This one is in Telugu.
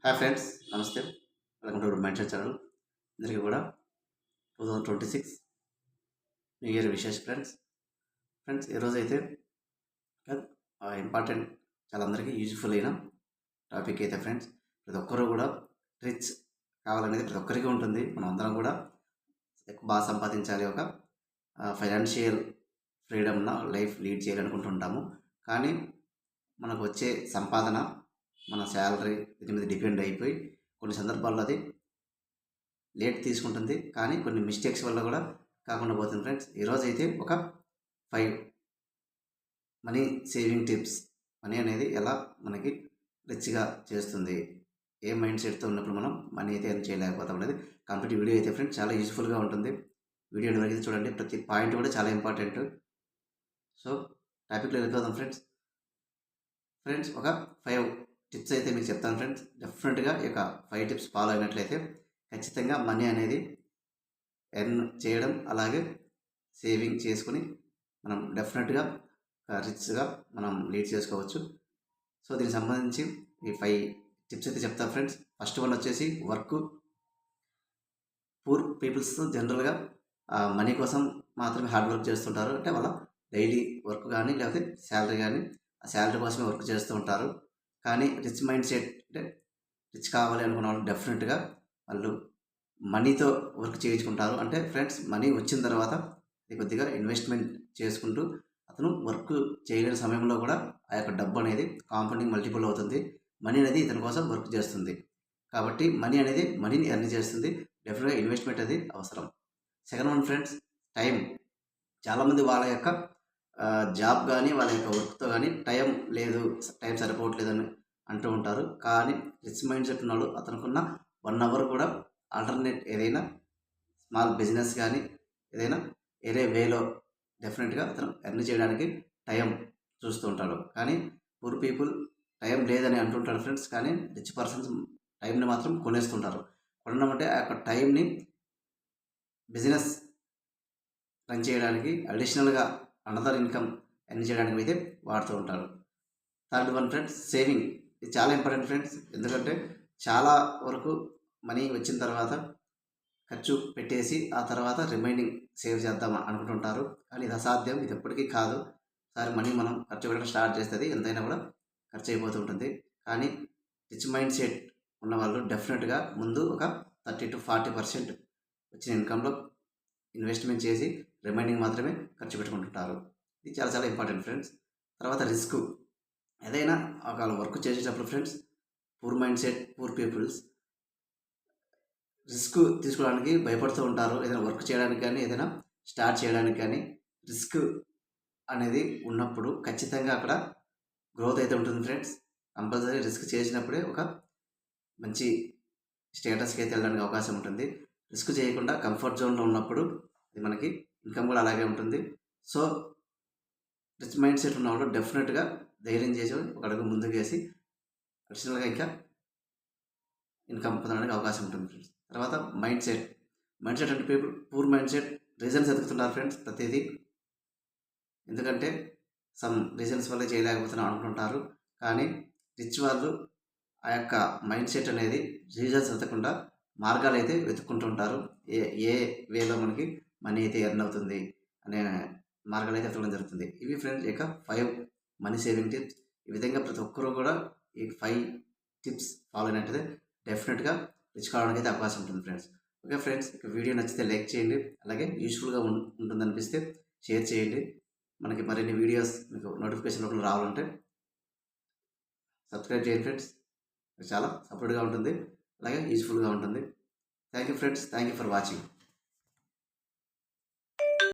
హాయ్ ఫ్రెండ్స్, నమస్తే. Welcome to mind set channel. అందరికీ కూడా 2026 న్యూ ఇయర్ విషెస్ ఫ్రెండ్స్. ఈరోజు అయితే ఇంపార్టెంట్, చాలా అందరికీ యూజ్ఫుల్ అయిన టాపిక్ అయితే ఫ్రెండ్స్. ప్రతి ఒక్కరూ కూడా రిచ్ కావాలనేది ప్రతి ఒక్కరికి ఉంటుంది. మనం అందరం కూడా బాగా సంపాదించాలి, ఒక ఫైనాన్షియల్ ఫ్రీడమ్ లైఫ్ లీడ్ చేయాలనుకుంటుంటాము. కానీ మనకు వచ్చే సంపాదన, మన శాలరీ దీని మీద డిపెండ్ అయిపోయి కొన్ని సందర్భాల్లో అది లేట్ తీసుకుంటుంది. కానీ కొన్ని మిస్టేక్స్ వల్ల కూడా కాకుండా పోతుంది ఫ్రెండ్స్. ఈరోజు అయితే ఒక 5 మనీ సేవింగ్ టిప్స్, మనీ అనేది ఎలా మనకి రిచ్గా చేస్తుంది, ఏ మైండ్ సెట్తో ఉన్నప్పుడు మనం మనీ అయితే ఏం చేయలేకపోతాం అనేది కంప్లీట్ వీడియో అయితే ఫ్రెండ్స్ చాలా యూస్ఫుల్గా ఉంటుంది. వీడియోని వరకు చూడండి, ప్రతి పాయింట్ కూడా చాలా ఇంపార్టెంట్. సో టాపిక్లో వెళ్ళిపోదాం ఫ్రెండ్స్. ఒక 5 టిప్స్ అయితే మీకు చెప్తాను ఫ్రెండ్స్. డెఫినెట్గా ఈ యొక్క 5 టిప్స్ ఫాలో అయినట్లయితే ఖచ్చితంగా మనీ అనేది ఎర్న్ చేయడం, అలాగే సేవింగ్ చేసుకుని మనం డెఫినెట్గా రిచ్గా మనం లీడ్ చేసుకోవచ్చు. సో దీనికి సంబంధించి ఈ 5 టిప్స్ అయితే చెప్తాను ఫ్రెండ్స్. ఫస్ట్ వన్ వచ్చేసి వర్క్. పూర్ పీపుల్స్ జనరల్గా మనీ కోసం మాత్రమే హార్డ్ వర్క్ చేస్తుంటారు. అంటే వాళ్ళ డైలీ వర్క్ కానీ లేకపోతే శాలరీ కానీ, ఆ శాలరీ కోసమే వర్క్ చేస్తూ ఉంటారు. కానీ రిచ్ మైండ్ సెట్, అంటే రిచ్ కావాలి అనుకున్న వాళ్ళు డెఫినెట్గా వాళ్ళు మనీతో వర్క్ చేయించుకుంటారు. అంటే ఫ్రెండ్స్, మనీ వచ్చిన తర్వాత కొద్దిగా ఇన్వెస్ట్మెంట్ చేసుకుంటూ అతను వర్క్ చేయలేని సమయంలో కూడా ఆ యొక్క డబ్బు అనేది కాంపౌండింగ్ మల్టిపుల్ అవుతుంది. మనీ అనేది ఇతని కోసం వర్క్ చేస్తుంది. కాబట్టి మనీ అనేది మనీని ఎర్న్ చేస్తుంది. డెఫినెట్గా ఇన్వెస్ట్మెంట్ అది అవసరం. Second one friends, time. చాలామంది వాళ్ళ యొక్క జాబ్ కానీ వాళ్ళ యొక్క వర్క్తో కానీ టైం సరిపోవట్లేదు అని అంటూ ఉంటారు. కానీ రిచ్ మైండ్ సెట్ ఉన్నాడు, అతనుకున్న 1 అవర్ కూడా ఆల్టర్నేట్ ఏదైనా స్మాల్ బిజినెస్ కానీ ఏదైనా వేరే వేలో డెఫినెట్గా అతను ఎర్న్ చేయడానికి టైం చూస్తూ ఉంటాడు. కానీ పూర్ పీపుల్ టైం లేదని అంటుంటారు ఫ్రెండ్స్. కానీ రిచ్ పర్సన్స్ టైంని మాత్రం కొనేస్తుంటారు. కొనడం అంటే ఆ యొక్క టైంని బిజినెస్ రన్ చేయడానికి, అడిషనల్గా అనదర్ ఇన్కమ్ ఎర్న్ చేయడానికి అయితే వాడుతూ ఉంటారు. Third one friends, saving. ఇది చాలా ఇంపార్టెంట్ ఫ్రెండ్స్. ఎందుకంటే చాలా వరకు మనీ వచ్చిన తర్వాత ఖర్చు పెట్టేసి ఆ తర్వాత రిమైనింగ్ సేవ్ చేద్దాం అనుకుంటుంటారు. కానీ ఇది అసాధ్యం, ఇది ఎప్పటికీ కాదు. ఒకసారి మనీ మనం ఖర్చు పెట్టడం స్టార్ట్ చేస్తుంది, ఎంతైనా కూడా ఖర్చు అయిపోతూ ఉంటుంది. కానీ రిచ్ మైండ్ సెట్ ఉన్న వాళ్ళు డెఫినెట్గా ముందు ఒక 30 to 40% వచ్చిన ఇన్కంలో ఇన్వెస్ట్మెంట్ చేసి రిమైనింగ్ మాత్రమే ఖర్చు పెట్టుకుంటుంటారు. ఇది చాలా చాలా ఇంపార్టెంట్ ఫ్రెండ్స్. తర్వాత రిస్క్. ఏదైనా ఒక వర్క్ చేసేటప్పుడు friends, poor mindset, poor peoples risk తీసుకోవడానికి భయపడుతూ ఉంటారు. ఏదైనా వర్క్ చేయడానికి కానీ, ఏదైనా స్టార్ట్ చేయడానికి కానీ రిస్క్ అనేది ఉన్నప్పుడు ఖచ్చితంగా అక్కడ గ్రోత్ అయితే ఉంటుంది ఫ్రెండ్స్. కంపల్సరీ రిస్క్ చేసినప్పుడే ఒక మంచి స్టేటస్కి అయితే వెళ్ళడానికి అవకాశం ఉంటుంది. రిస్క్ చేయకుండా కంఫర్ట్ జోన్లో ఉన్నప్పుడు అది మనకి ఇన్కమ్ కూడా అలాగే ఉంటుంది. సో రిచ్ మైండ్ సెట్ ఉన్నవాళ్ళు డెఫినెట్గా ధైర్యం చేసి ఒక అడుగు ముందుకు వేసి అడిషనల్గా ఇంకా ఇన్కమ్ పొందడానికి అవకాశం ఉంటుంది ఫ్రెండ్స్. తర్వాత మైండ్ సెట్. అంటే people poor mindset reasons ఎదుగుతున్నారు ఫ్రెండ్స్ ప్రతిదీ. ఎందుకంటే సమ్ రీజన్స్ వల్ల చేయలేకపోతున్నాం అనుకుంటారు. కానీ రిచ్ వాళ్ళు ఆ యొక్క మైండ్ సెట్ అనేది రీజన్స్ వెతకుండా మార్గాలు అయితే వెతుక్కుంటుంటారు. ఏ వేలో మనకి మనీ అయితే ఎర్న్ అవుతుంది అనే మార్గాలు అయితే వెతకడం జరుగుతుంది. ఇవి ఫ్రెండ్స్ ఇక 5 మనీ సేవింగ్ టిప్స్. ఈ విధంగా ప్రతి ఒక్కరూ కూడా ఈ 5 టిప్స్ ఫాలో అయినట్టయితే డెఫినెట్గా రిచ్ కావడానికి అయితే అవకాశం ఉంటుంది ఫ్రెండ్స్. ఓకే ఫ్రెండ్స్, ఇక వీడియో నచ్చితే లైక్ చేయండి, అలాగే యూస్ఫుల్గా ఉంటుంది అనిపిస్తే షేర్ చేయండి. మనకి మరిన్ని వీడియోస్ మీకు నోటిఫికేషన్ రూపంలో రావాలంటే సబ్స్క్రైబ్ చేయండి ఫ్రెండ్స్. చాలా సపోర్ట్గా ఉంటుంది, అలాగే యూస్ఫుల్గా ఉంటుంది. Thank you friends, thank you for watching.